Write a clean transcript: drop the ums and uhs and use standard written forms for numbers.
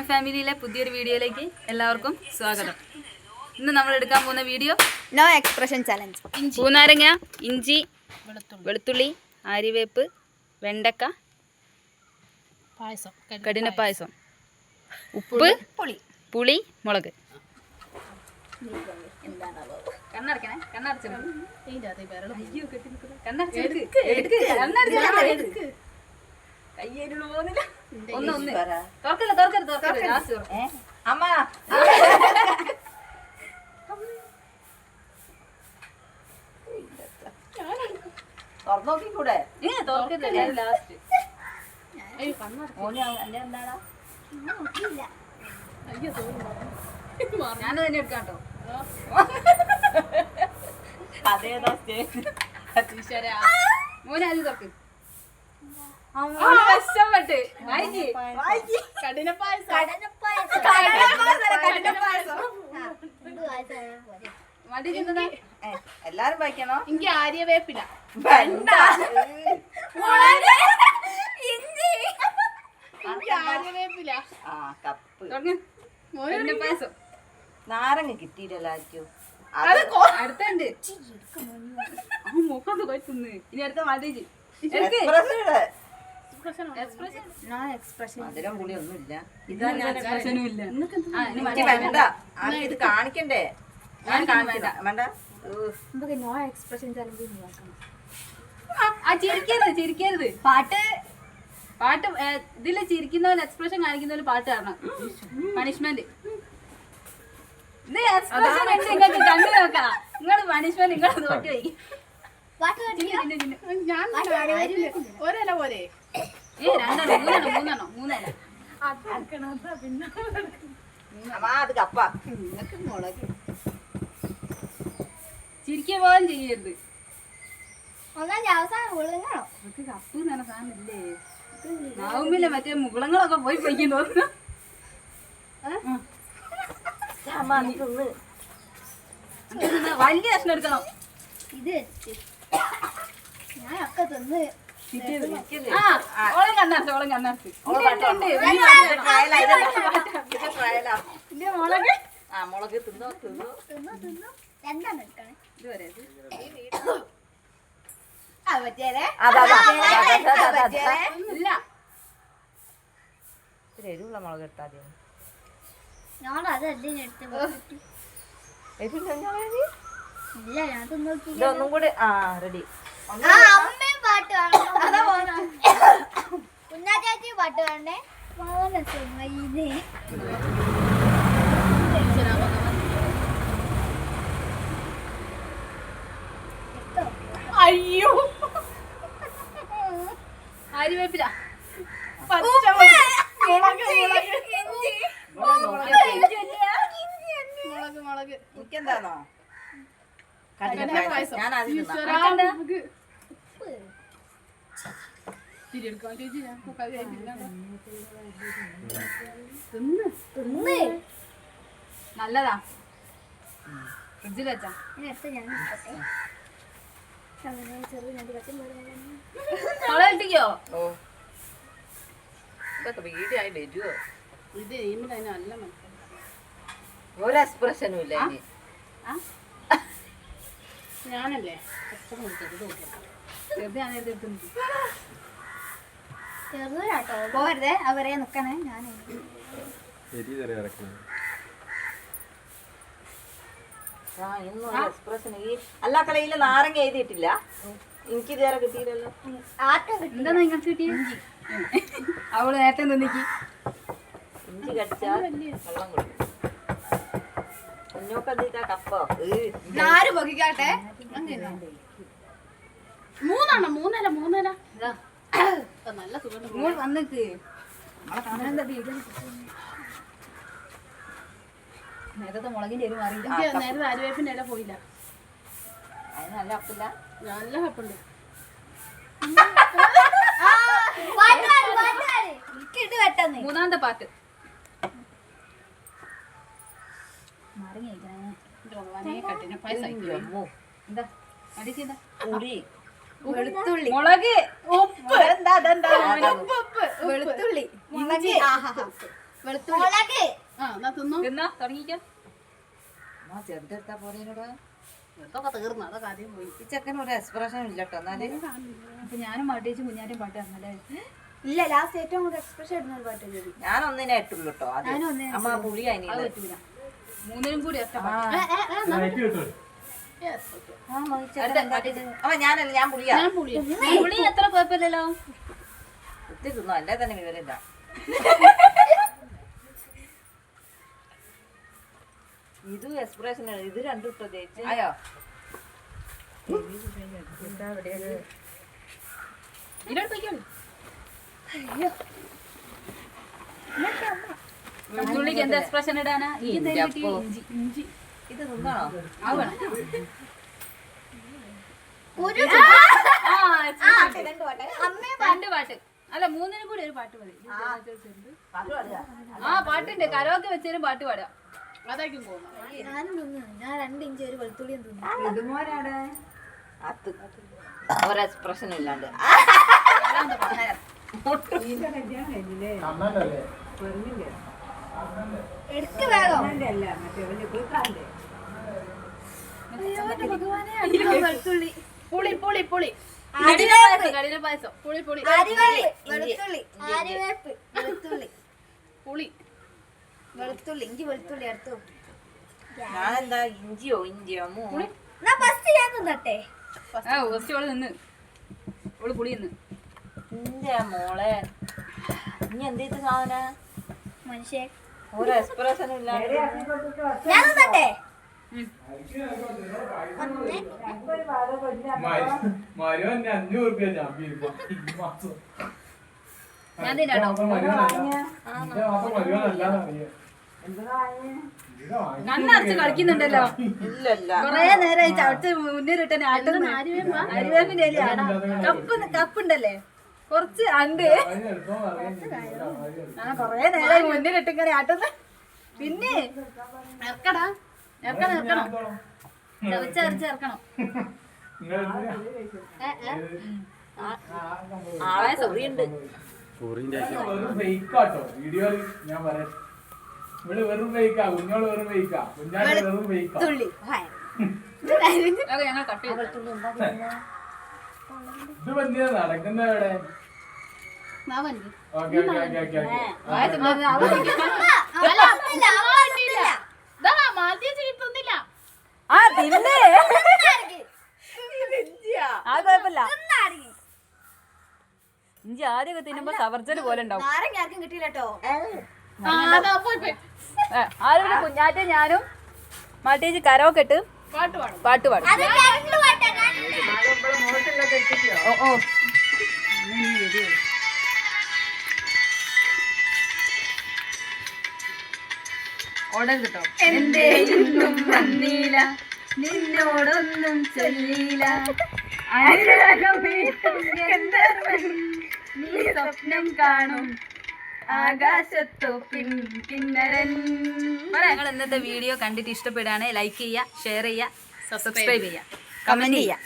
ഫാമിലിയിലെ പുതിയൊരു വീഡിയോയിലേക്ക് എല്ലാവർക്കും സ്വാഗതം. ഇന്ന് നമ്മൾ എടുക്കാൻ പോകുന്ന വീഡിയോ നോ എക്സ്പ്രഷൻ ചലഞ്ച്. പൂനാരങ്ങ, ഇഞ്ചി, വെളുത്തുള്ളി, ആര്യവേപ്പ്, വെണ്ടക്ക, പായസം, കഠിനപ്പായസം, ഉപ്പ്, പുളി, മുളക്. കണ്ണടക്കണേ, തുറന്നോക്കിക്കൂടെ? ഞാന് തന്നെ എടുക്കാം കേട്ടോ. അതേതാ മോനെ അത് തുറക്ക്. കഷ്ടപ്പെട്ട് മടി ചെന്നതാ. എല്ലാരും വായിക്കണോ? എനിക്ക് ആര്യവേപ്പില, വേണ്ട. ആര്യവേപ്പില. ആ കപ്പ് പായസം നാരങ്ങ കിട്ടിയില്ലല്ലോ ആയിരിക്കും. അടുത്തുണ്ട്. മുഖത്ത് പറ്റുന്നു. ഇനി അടുത്ത മടിച്ച് മധുരം പുളിയൊന്നും ഇല്ല. ഇതാ ഞാൻ എക്സ്പ്രഷനും ഇല്ല. വേണ്ട, ആർക്ക് ഇത് കാണിക്കണ്ടേ? ഞാൻ കാണിക്കണ്ട. വേണ്ട. No expression challenge. ചിരിക്കരുത്. പാട്ട് ഇതില് ചിരിക്കുന്നവന് എക്സ്പ്രഷൻ കാണിക്കുന്നവന് പാട്ട് കാണണം. പണിഷ്മെന്റ്. ഇത് എക്സ്പ്രഷൻ നിങ്ങൾക്ക് കണ്ടു നോക്കാം. നിങ്ങള് പണിഷ്മെന്റ് നിങ്ങൾ തോറ്റു പോയി. ഞാൻ ഒരല പോലെ മൂന്നെണ്ണം അത് കപ്പ. ചിരിക്കുക പോലും ചെയ്യരുത്. അവസാനം വിളുങ്ങണോ? നമുക്ക് കപ്പ് എന്ന് പറഞ്ഞ സാധനം ഇല്ലേ? നാവുമ്പില്ലേ മറ്റേ മുകുളങ്ങളൊക്കെ പോയി പോയിക്കും തോന്നുന്നു. വലിയ കഷ്ണം എടുക്കണം. ഇത് ഞാൻ ഒക്കെ തിന്ന് ഓളം കണ്ണാർച്ച് മുളക്. മുളക് തിന്നോ തിന്നോ. എന്താണ് എടുക്കണേ? ഇതുവരെ ഇല്ല. എരിവുള്ള മുളക് എടുത്താൽ ഞാൻ അതല്ലേ എടുത്ത് ഇല്ല ഞാൻ നോക്കി. ഇതൊന്നും കൂടി. ആ റെഡി. അമ്മയും പാട്ട് വേണം, കുഞ്ഞാ ചേച്ചി പാട്ട് വേണ്ടേ? അയ്യോ ആര്യവേപ്പില, മുളക് എനിക്കെന്താണോ? കഠിനപ്പായസം. ഞാൻ ആദ്യം നല്ലതാ. ഫ്രിഡ്ജിൽ വെച്ചാ ഇട്ടിക്കോ. ഓ ഇതൊക്കെ വീഡിയായി വരുമോ? ഇത് ചെയ്യുമ്പോൾ അതിന് നല്ല ഒരു എക്സ്പ്രഷനും ഇല്ല ഇനി. ഞാനല്ലേ ചെറുതാട്ടോ പോരുതേ, അവരെ നിക്കണേ. ഞാൻ എക്സ്പ്രഷൻ ഈ എല്ലാ കളിയിലും നാരങ്ങ എഴുതിയിട്ടില്ല. എനിക്ക് ഇതുവരെ കിട്ടിയില്ലല്ലോ. ആർക്കും എന്താ നിങ്ങൾക്ക് കിട്ടിയ? അവള് നേരത്തെ നിന്നിക്ക്. ഇഞ്ചി കടിച്ചാൽ വെള്ളം കൊടുക്കും. കുഞ്ഞോക്ക് എന്തിട്ടാ കപ്പോ? നാര് പൊക്കിക്കാട്ടെ. മൂന്നല നല്ല സുഖം. ഇങ്ങോട്ട് വന്നിട്ട് നേരത്തെ മുളകിന്റെ എരിവ് മാറിയില്ല. നേരത്തെ ആര്യവേപ്പിന്റെ ഇല പോയില്ല. അതിന് നല്ല കപ്പില്ല. നല്ല കപ്പുണ്ട്. മൂന്നാമത്തെ പാട്ട് കഠിനപ്പായസം. എന്താ അടിച്ചതാ? പുളി, വെളുത്തുള്ളി, മുളക്, വെളുത്തുള്ളി, ഇഞ്ചി, വെളുത്തുള്ളി മുളക്. ആ എന്നാ തിന്നോ തിന്നാ തുടങ്ങിക്കോ. ചെറുതെടുത്താ പോരേനോട് ഇതൊക്കെ തീർന്നു അതൊക്കെ ആദ്യം പോയി ഈ ചെക്കൻ ഒരു എക്സ്പ്രഷൻ ഇല്ലട്ടോ എന്നാല് അപ്പൊ ഞാനും മാട്ടേച്ചും കുഞ്ഞാറ്റും പാട്ട് തന്നല്ലേ. ഇല്ല ലാസ്റ്റ് ഏറ്റവും കൂടുതൽ എക്സ്പ്രഷൻ ഇടുന്ന ഒരു പാട്ട് ചോദി. ഞാൻ ഒന്നിനെ ഇട്ടുള്ളൂ കേട്ടോ അത് ഞാനും ഒന്നേ അമ്മ പുളി അത് അതിന് പറ്റൂല. മൂന്നിനും കൂടി ഒറ്റ പാട്ട്. അമ്മ ഞാനല്ല ഞാൻ പുളിയാ ഞാൻ പുളിയാ പുളി അത്ര കുഴപ്പമില്ലല്ലോ. കുത്തി തിന്നോ അല്ലേ തന്നെ വിവരമില്ല. ഇത് എക്സ്പ്രഷൻ ഇത് രണ്ടും ഇട്ടോ ചേച്ചി ആയോ ഇതിനടുത്തേക്കോളൂ. വെളുത്തുള്ളിക്ക് എന്താ എക്സ്പ്രഷൻ ഇടാനാ? ഈ എന്തായാലും കിട്ടിയ ഇഞ്ചി. ഇത് തിന്നണോ ആ വേണം. ഒരു ആ, expression. അമ്മേ രണ്ട് പാട്ട് അല്ല മൂന്നിനും കൂടി ഒരു പാട്ട് മതി. ആ പാട്ടുണ്ട്. കരോക്കെ വെച്ചാലും പാട്ട് പാടാം. അതായിരിക്കും പോകുന്നത് ഞാനും തിന്നു. ഞാൻ 2 ഇഞ്ചി ഒരു വെളുത്തുള്ളിയും തിന്നു. അത് ഒരു എക്സ്പ്രഷൻ ഇല്ലാണ്ട് എടുക്ക് വേഗം. വെളുത്തുള്ളി, പുളി പുളി പുളി കഠിന പായസം. പുളി പുളി അരിവള്ളി, വെളുത്തുള്ളി, ആര്യവേപ്പ്, വെളുത്തുള്ളി, പുളി വെളുത്തുള്ളി, ഇഞ്ചി വെളുത്തുള്ളി അടുത്തു. ഞാനെന്താ ഇഞ്ചിയോ എന്നാ ഫസ്റ്റ് ഞാൻ തിന്നട്ടെ. ആ ഫസ്റ്റ് ഓള് നിന്ന് ഓള് പുളി നിന്ന്. ഇന്റെ മോളെ ഇനി എന്തേത് സാധന മനുഷ്യ ഒരു എക്സ്പ്രഷൻ ഇല്ലാണ്ട് ഞാൻ തിന്നട്ടെ. മരുവന്റെ 500 രൂപ ഞാൻ തിന്നാട്ടോ. കണ്ണടച്ച് കളിക്കുന്നുണ്ടല്ലോ. ഇല്ലല്ല കൊറേ നേരമായി ചവിട്ട് മുന്നിലിട്ട ആട്ടുന്ന അരിവേപ്പിന്റെ ഇലയാണ്. കപ്പുണ്ടല്ലേ കുറച്ച് അണ്ട്. ആ കൊറേ നേരമായി മുന്നിലിട്ട് ഇങ്ങനെ ആട്ടുന്ന. പിന്നെ ഇറക്കടാ ഇറക്കണം ചവച്ചരച്ച് ഇറക്കണം. ആളെ സൊറിയുണ്ട് വെറും ഫേക്കാട്ടോ വീഡിയോയില് ഞാൻ പറയാം. ഇവിടെ വെറും ഫേക്കാ, കുഞ്ഞോള് വെറും ഫേക്കാ, കുഞ്ഞാട് വെറും ഫേക്കാ. തുള്ളി അതൊക്കെ ഞങ്ങൾ കട്ട് ചെയ്തു. ഇത് വന്നിയാ നടക്കുന്ന എവിടെ? ഞാൻ വണ്ടി okay okay okay okay okay മാറ്റി കിട്ടുന്നില്ല ആ തിന്നേ ആ കുഴപ്പമില്ല. ഇഞ്ചി ആദ്യമൊക്കെ തിന്നുമ്പോ സവർജല് പോലെ ഉണ്ടാവും. നാരങ്ങ ആർക്കും കിട്ടിയില്ല കേട്ടോ. പോയി ആരും കുഞ്ഞാറ്റ ഞാനും മാട്ടേജ് കരോക്കെ ഇട്ട് പാട്ട് പാടും പാട്ട് പാടും. അത് കറണ്ട് പാട്ടാ, കറണ്ട്. ഓ ഓ ഓർഡർ കിട്ടോ. എന്റെ ഇന്നും വന്നീല നിന്നോടൊന്നും ചൊല്ലീല നീ സ്വപ്നം കാണും ആകാശത്തോ കിന്നരൻ. ഞങ്ങൾ ഇന്നത്തെ വീഡിയോ കണ്ടിട്ട് ഇഷ്ടപ്പെടുകയാണെങ്കിൽ ലൈക്ക് ചെയ്യുക, ഷെയർ ചെയ്യുക, സബ്സ്ക്രൈബ് ചെയ്യുക, കമന്റ് ചെയ്യുക.